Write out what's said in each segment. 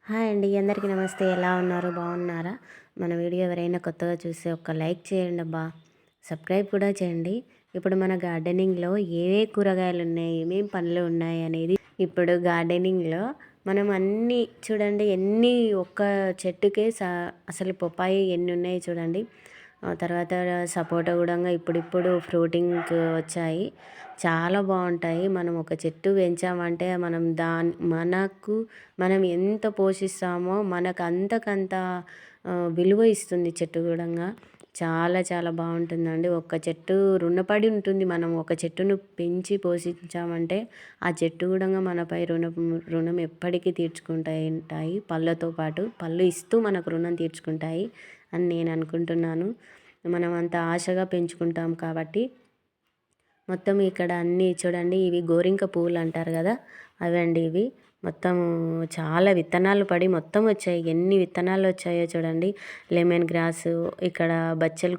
Hi అండి. అందరికీ నమస్తే. ఎలా ఉన్నారు? బాగున్నారా? మన వీడియో ఎవరైనా కొత్తగా చూస్తే ఒక లైక్ చేయండి అబ్బా! సబ్స్క్రైబ్ కూడా చేయండి. ఇప్పుడు మన గార్డెనింగ్‌లో ఏ ఏ కూరగాయలు ఉన్నాయి, ఏమేం పండ్లు ఉన్నాయి అనేది ఇప్పుడు గార్డెనింగ్‌లో మనం అన్నీ చూడండి ఎన్ని ఒక్క చెట్టుకే అసలు పపాయి ఎన్ని ఉన్నాయి చూడండి. తర్వాత సపోటా కూడా ఇప్పుడిప్పుడు ఫ్రూటింగ్‌కి వచ్చాయి. చాలా బాగుంటాయి. మనం ఒక చెట్టు పెంచామంటే మనం ఎంత పోషిస్తామో మనకు అంతకంత విలువ ఇస్తుంది చెట్టు గూడంగా. చాలా చాలా బాగుంటుందండి. ఒక చెట్టు రుణపడి ఉంటుంది. మనం ఒక చెట్టును పెంచి పోషించామంటే ఆ చెట్టు గూడంగా మనపై రుణం ఎప్పటికీ ఉంటాయి. పళ్ళతో పాటు పళ్ళు ఇస్తూ మనకు రుణం తీర్చుకుంటాయి అని నేను అనుకుంటున్నాను. మనం అంత ఆశగా పెంచుకుంటాం కాబట్టి. మొత్తం ఇక్కడ అన్నీ చూడండి, ఇవి గోరింక పువ్వులు అంటారు కదా, అవండి ఇవి. మొత్తం చాలా విత్తనాలు పడి మొత్తం వచ్చాయి. ఎన్ని విత్తనాలు వచ్చాయో చూడండి. లెమన్ గ్రాసు, ఇక్కడ బచ్చల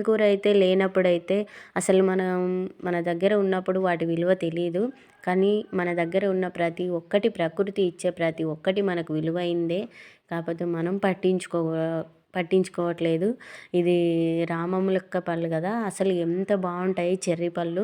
కూర అయితే లేనప్పుడైతే అసలు మన దగ్గర ఉన్నప్పుడు వాటి విలువ తెలియదు. కానీ మన దగ్గర ఉన్న ప్రతి ఒక్కటి, ప్రకృతి ఇచ్చే ప్రతి ఒక్కటి మనకు విలువైందే. కాకపోతే మనం పట్టించుకోవట్లేదు. ఇది రామములక్క పళ్ళు కదా, అసలు ఎంత బాగుంటాయి చెర్రీ పళ్ళు.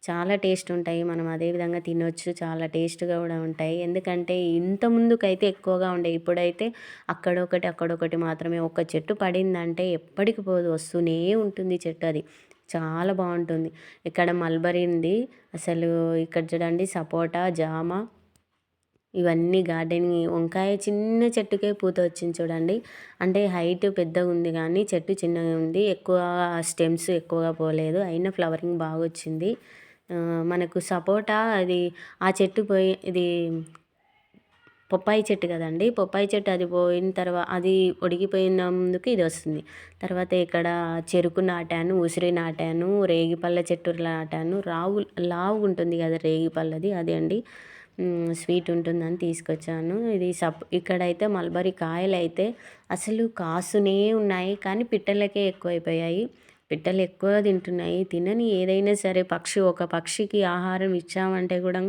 చాలా టేస్ట్ ఉంటాయి. మనం అదే విధంగా తినొచ్చు. చాలా టేస్ట్గా కూడా ఉంటాయి. ఎందుకంటే ఇంత ముందుకైతే ఎక్కువగా ఉండే, ఇప్పుడైతే అక్కడొకటి మాత్రమే. ఒక చెట్టు పడిందంటే ఎప్పటికి పోదు, వస్తూనే ఉంటుంది చెట్టు అది. చాలా బాగుంటుంది. ఇక్కడ మల్బరీ ఉంది. అసలు ఇక్కడ చూడండి సపోటా, జామ, ఇవన్నీ గార్డెనింగ్. వంకాయ చిన్న చెట్టుకే పూత వచ్చింది చూడండి. అంటే హైట్ పెద్దగా ఉంది కానీ చెట్టు చిన్నగా ఉంది. ఎక్కువ స్టెమ్స్ ఎక్కువగా పోలేదు, అయినా ఫ్లవరింగ్ బాగా వచ్చింది. మనకు సపోటా అది ఆ చెట్టు ఇది పొప్పాయి చెట్టు కదండి. పొప్పాయి చెట్టు అది పోయిన తర్వాత అది ఒడిగిపోయినందుకు ఇది వస్తుంది. తర్వాత ఇక్కడ చెరుకు నాటాను, ఉసిరి నాటాను, రేగిపళ్ళ చెట్టు నాటాను. లావు ఉంటుంది కదా రేగిపళ్ళది, అదే అండి. స్వీట్ ఉంటుందని తీసుకొచ్చాను. ఇక్కడైతే మల్బరీ కాయలు అయితే అసలు కాసునే ఉన్నాయి, కానీ పిట్టలకే ఎక్కువైపోయాయి. పిట్టలు ఎక్కువ తింటున్నాయి. తినని ఏదైనా సరే ఒక పక్షికి ఆహారం ఇచ్చామంటే కూడా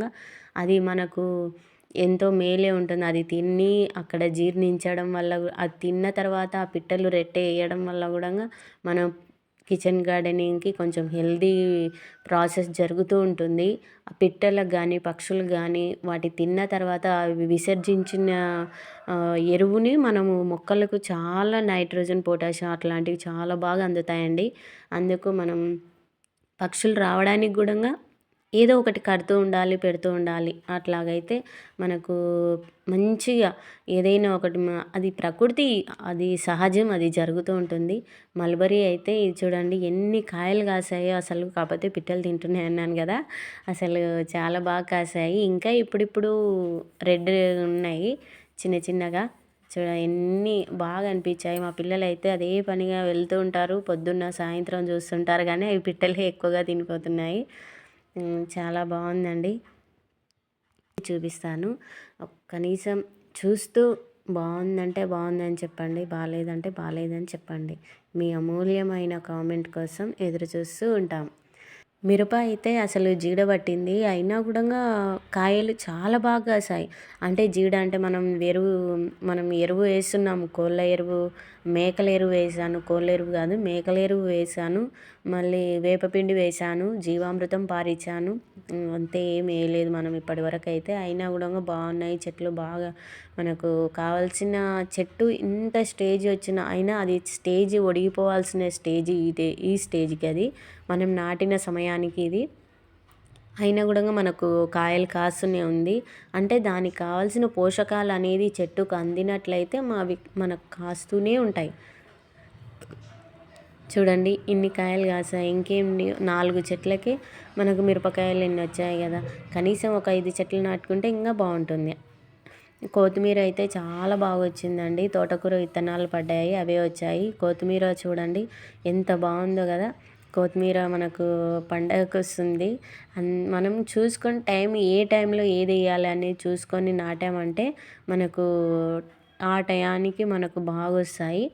అది మనకు ఎంతో మేలే ఉంటుంది. అది తిని అక్కడ జీర్ణించడం వల్ల, అది తిన్న తర్వాత ఆ పిట్టలు రెట్టే వేయడం వల్ల కూడా మనం కిచెన్ గార్డెనింగ్కి కొంచెం హెల్దీ ప్రాసెస్ జరుగుతూ ఉంటుంది. ఆ పిట్టలకు కానీ పక్షులకు కానీ వాటి తిన్న తర్వాత అవి విసర్జించిన ఎరువుని మనము మొక్కలకు చాలా నైట్రోజన్, పొటాషియం అట్లాంటివి చాలా బాగా అందుతాయండి. అందుకు మనం పక్షులు రావడానికి కూడా ఏదో ఒకటి కడుతూ ఉండాలి, పెడుతూ ఉండాలి. అట్లాగైతే మనకు మంచిగా ఏదైనా ఒకటి అది ప్రకృతి, అది సహజం, అది జరుగుతూ ఉంటుంది. మల్బరీ అయితే ఇది చూడండి ఎన్ని కాయలు కాసాయో అసలు. కాకపోతే పిట్టలు తింటున్నాయి అన్నాను కదా, అసలు చాలా బాగా కాసాయి. ఇంకా ఇప్పుడిప్పుడు రెడ్ ఉన్నాయి చిన్న చిన్నగా. ఎన్ని బాగా అనిపించాయి. మా పిల్లలు అయితే అదే పనిగా వెళ్తూ ఉంటారు, పొద్దున్న సాయంత్రం చూస్తుంటారు, కానీ అవి పిట్టలే ఎక్కువగా తినిపోతున్నాయి. చాలా బాగుందండి. చూపిస్తాను. కనీసం చూస్తూ బాగుందంటే బాగుందని చెప్పండి, బాగాలేదంటే బాగాలేదని చెప్పండి. మీ అమూల్యమైన కామెంట్ కోసం ఎదురు చూస్తూ ఉంటాం. మిరప అయితే అసలు జీడ పట్టింది, అయినా కూడా కాయలు చాలా బాగా కాసాయి. అంటే జీడ అంటే మనం ఎరువు వేస్తున్నాము. కోళ్ళ ఎరువు, మేకల ఎరువు వేసాను. కోళ్ళ ఎరువు కాదు, మేకల ఎరువు వేసాను. మళ్ళీ వేపపిండి వేసాను, జీవామృతం పారించాను. అంతే, ఏం వేయలేదు మనం ఇప్పటివరకు అయితే. అయినా కూడా బాగున్నాయి చెట్లు. బాగా మనకు కావాల్సిన చెట్టు ఇంత స్టేజ్ వచ్చిన అయినా అది స్టేజ్ ఒడిగిపోవాల్సిన స్టేజ్ ఇదే. ఈ స్టేజ్కి అది మనం నాటిన సమయానికి ఇది అయినా కూడా మనకు కాయలు కాస్తూనే ఉంది. అంటే దానికి కావాల్సిన పోషకాలు అనేది చెట్టుకు అందినట్లయితే మనకు కాస్తూనే ఉంటాయి. చూడండి ఇన్ని కాయలు కాసాయి. ఇంకేం 4 చెట్లకి మనకు మిరపకాయలు ఎన్ని వచ్చాయి కదా. కనీసం ఒక 5 చెట్లు నాటుకుంటే ఇంకా బాగుంటుంది. కొత్తిమీర అయితే చాలా బాగా వచ్చిందండి. తోటకూర విత్తనాలు పడ్డాయి, అవే వచ్చాయి. కొత్తిమీర చూడండి ఎంత బాగుందో కదా. కొత్తిమీర మనకు పండగకు వస్తుంది. మనం చూసుకొని ఏ టైంలో ఏది వేయాలి అనేది చూసుకొని నాటామంటే మనకు ఆ టయానికి మనకు బాగా వస్తాయి.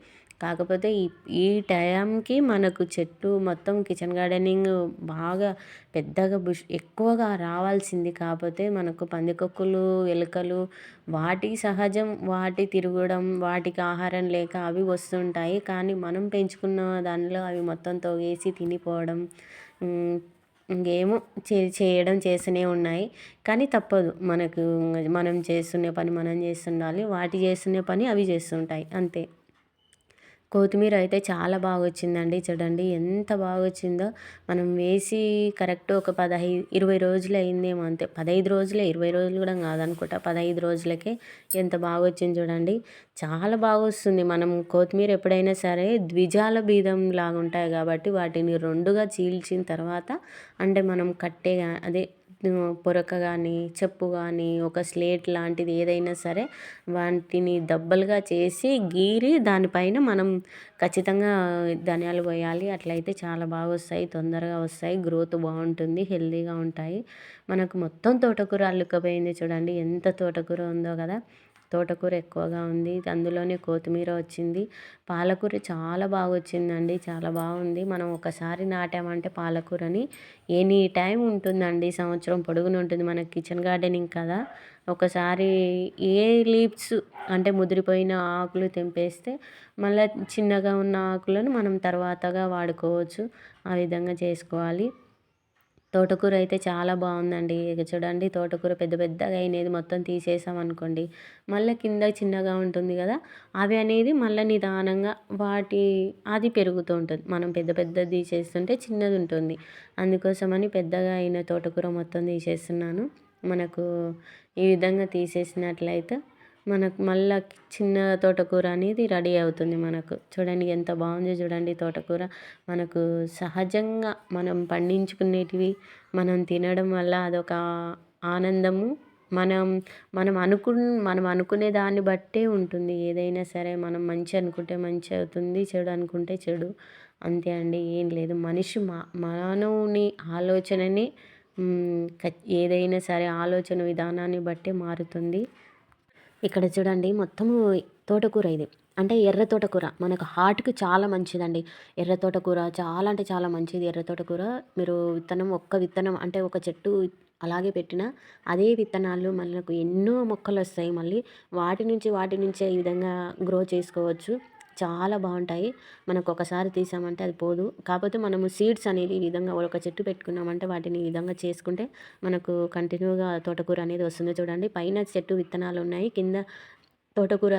కాకపోతే ఈ ఈ టైంకి మనకు చెట్టు మొత్తం కిచెన్ గార్డెనింగ్ బాగా పెద్దగా ఎక్కువగా రావాల్సింది. కాకపోతే మనకు పందికొక్కులు, ఎలుకలు వాటి సహజం, వాటి తిరగడం, వాటికి ఆహారం లేక అవి వస్తుంటాయి. కానీ మనం పెంచుకున్న దానిలో అవి మొత్తం తోగేసి తినిపోవడం, ఇంకేమో చేయడం చేస్తూనే ఉన్నాయి. కానీ తప్పదు మనకు, మనం చేస్తున్న పని మనం చేస్తుండాలి. వాటి చేస్తున్న పని అవి చేస్తుంటాయి అంతే. కొత్తిమీర అయితే చాలా బాగా వచ్చిందండి. చూడండి ఎంత బాగా వచ్చిందో. మనం వేసి కరెక్ట్ ఒక 20 రోజులు అయిందేమో అంతే. 15 రోజులే, 20 రోజులు కూడా కాదనుకుంటా. 15 రోజులకే ఎంత బాగా వచ్చింది చూడండి. చాలా బాగా వస్తుంది. మనం కొత్తిమీర ఎప్పుడైనా సరే ద్విజాల బీజం లాగా ఉంటాయి కాబట్టి వాటిని రెండుగా చీల్చిన తర్వాత, అంటే మనం కట్టే అదే పొరక కానీ, చెప్పు కానీ, ఒక స్లేట్ లాంటిది ఏదైనా సరే వాటిని దబ్బలుగా చేసి గీరి దానిపైన మనం ఖచ్చితంగా ధనియాలు పోయాలి. అట్లయితే చాలా బాగా వస్తాయి, తొందరగా వస్తాయి, గ్రోత్ బాగుంటుంది, హెల్తీగా ఉంటాయి. మనకు మొత్తం తోటకూర అల్లుకపోయింది చూడండి. ఎంత తోటకూర ఉందో కదా. తోటకూర ఎక్కువగా ఉంది, అందులోనే కొత్తిమీర వచ్చింది. పాలకూర చాలా బాగా వచ్చిందండి, చాలా బాగుంది. మనం ఒకసారి నాటామంటే పాలకూరని ఎనీ టైం ఉంటుందండి, సంవత్సరం పొడుగున ఉంటుంది. మనకి కిచెన్ గార్డెనింగ్ కదా. ఒకసారి ఏ లీవ్స్ అంటే ముదిరిపోయిన ఆకులు తెంపేస్తే మళ్ళీ చిన్నగా ఉన్న ఆకులను మనం తర్వాతగా వాడుకోవచ్చు. ఆ విధంగా చేసుకోవాలి. తోటకూర అయితే చాలా బాగుందండి. ఇక చూడండి, తోటకూర పెద్ద పెద్దగా అయినది మొత్తం తీసేసామనుకోండి, మళ్ళీ కింద చిన్నగా ఉంటుంది కదా, అవి అనేది మళ్ళీ నిదానంగా అది పెరుగుతూ ఉంటుంది. మనం పెద్ద పెద్దది తీసేస్తుంటే చిన్నది ఉంటుంది. అందుకోసమని పెద్దగా అయిన తోటకూర మొత్తం తీసేస్తున్నాను. మనకు ఈ విధంగా తీసేసినట్లయితే మనకు మళ్ళీ చిన్న తోటకూర అనేది రెడీ అవుతుంది. మనకు చూడండి ఎంత బాగుందో చూడండి తోటకూర. మనకు సహజంగా మనం పండించుకునేటివి మనం తినడం వల్ల అదొక ఆనందము. మనం మనం అనుకునే దాన్ని బట్టే ఉంటుంది ఏదైనా సరే. మనం మంచి అనుకుంటే మంచి అవుతుంది, చెడు అనుకుంటే చెడు, అంతే అండి. ఏం లేదు, మనిషి మానవుని ఆలోచనని ఏదైనా సరే ఆలోచన విధానాన్ని బట్టే మారుతుంది. ఇక్కడ చూడండి మొత్తము తోటకూర ఇది, అంటే ఎర్ర తోటకూర మనకు హార్ట్కి చాలా మంచిదండి. ఎర్ర తోటకూర చాలా అంటే చాలా మంచిది. ఎర్ర తోటకూర మీరు ఒక్క విత్తనం అంటే ఒక చెట్టు అలాగే పెట్టిన అదే విత్తనాలు మనకు ఎన్నో మొక్కలు వస్తాయి. మళ్ళీ వాటి నుంచే ఈ విధంగా గ్రో చేసుకోవచ్చు. చాలా బాగుంటాయి. మనకు ఒకసారి తీసామంటే అది పోదు. కాకపోతే మనము సీడ్స్ అనేది ఈ విధంగా ఒక చెట్టు పెట్టుకున్నామంటే వాటిని ఈ విధంగా చేసుకుంటే మనకు కంటిన్యూగా తోటకూర అనేది వస్తుంది. చూడండి పైన చెట్టు విత్తనాలు ఉన్నాయి, కింద తోటకూర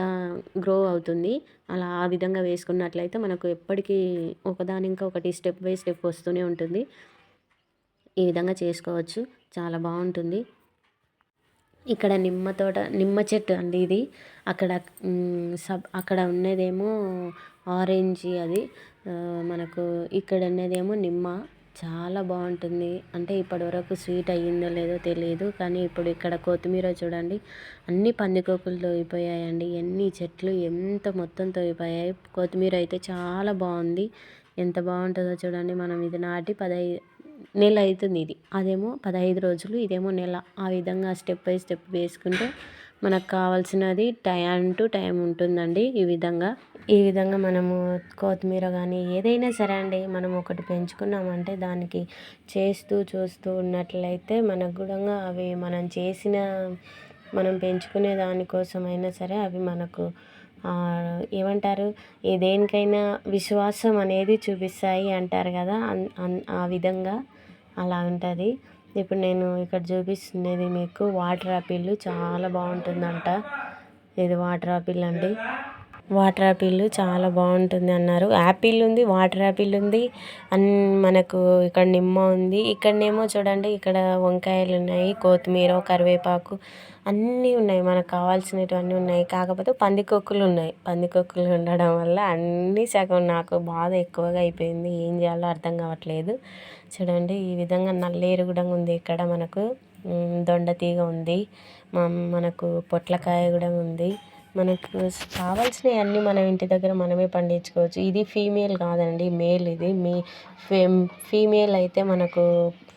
గ్రో అవుతుంది. అలా ఆ విధంగా వేసుకున్నట్లయితే మనకు ఎప్పటికీ ఒకదాని ఇంకా ఒకటి స్టెప్ బై స్టెప్ వస్తూనే ఉంటుంది. ఈ విధంగా చేసుకోవచ్చు, చాలా బాగుంటుంది. ఇక్కడ నిమ్మ చెట్టు అండి ఇది. అక్కడ ఉన్నదేమో ఆరెంజ్, అది మనకు ఇక్కడ ఉన్నదేమో నిమ్మ. చాలా బాగుంటుంది. అంటే ఇప్పటివరకు స్వీట్ అయ్యిందో లేదో తెలియదు, కానీ ఇప్పుడు ఇక్కడ కొత్తిమీర చూడండి అన్ని పందికొక్కులు తోగిపోయాయండి. ఎన్ని చెట్లు ఎంత మొత్తం తోగిపోయాయి. కొత్తిమీర అయితే చాలా బాగుంది. ఎంత బాగుంటుందో చూడండి. మనం ఇది నాటి నెల అవుతుంది. అదేమో 15 రోజులు, ఇదేమో నెల. ఆ విధంగా స్టెప్ బై స్టెప్ వేసుకుంటే మనకు కావాల్సినది టైం టు టైం ఉంటుందండి. ఈ విధంగా మనము కొత్తిమీర కానీ ఏదైనా సరే అండి, మనం ఒకటి పెంచుకున్నామంటే దానికి చూస్తూ ఉన్నట్లయితే మనకు కూడా అవి మనం పెంచుకునే దానికోసమైనా సరే అవి మనకు ఏమంటారు, దేనికైనా విశ్వాసం అనేది చూపిస్తాయి అంటారు కదా. ఆ విధంగా అలా ఉంటుంది. ఇప్పుడు నేను ఇక్కడ చూపిస్తున్నది మీకు వాటర్ యాపిల్, చాలా బాగుంటుందంట. ఇది వాటర్ యాపిల్ అండి. వాటర్ యాపిల్ చాలా బాగుంటుంది అన్నారు. యాపిల్ ఉంది, వాటర్ యాపిల్ ఉంది, మనకు ఇక్కడ నిమ్మ ఉంది. ఇక్కడనేమో చూడండి, ఇక్కడ వంకాయలు ఉన్నాయి, కొత్తిమీర, కరివేపాకు అన్నీ ఉన్నాయి. మనకు కావాల్సినవన్నీ ఉన్నాయి. కాకపోతే పందికొక్కులు ఉన్నాయి. పందికొక్కులు ఉండడం వల్ల అన్నీ సగం నాకు బాధ ఎక్కువగా అయిపోయింది. ఏం చేయాలో అర్థం కావట్లేదు. చూడండి ఈ విధంగా నల్లేరు కూడా ఉంది. ఇక్కడ మనకు దొండతీగ ఉంది, మనకు పొట్లకాయ కూడా ఉంది. మనకు కావాల్సినవి అన్నీ మనం ఇంటి దగ్గర మనమే పండించుకోవచ్చు. ఇది ఫీమేల్ కాదండి, మేల్. ఇది ఫీమేల్ అయితే మనకు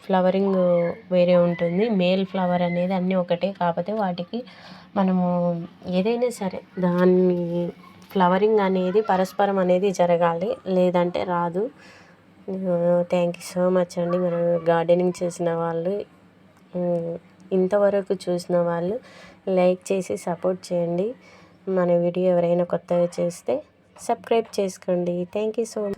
ఫ్లవరింగ్ వేరే ఉంటుంది. మేల్ ఫ్లవర్ అనేది అన్నీ ఒకటే. కాకపోతే వాటికి మనము ఏదైనా సరే దాన్ని ఫ్లవరింగ్ అనేది పరస్పరం అనేది జరగాలి, లేదంటే రాదు. థ్యాంక్ యూ సో మచ్ అండి. మనం గార్డెనింగ్ చేసిన వాళ్ళు, ఇంతవరకు చూసిన వాళ్ళు లైక్ చేసి సపోర్ట్ చేయండి. మన వీడియో ఎవరైనా కొత్తగా చేస్తే సబ్స్క్రైబ్ చేసుకోండి. Thank you so much.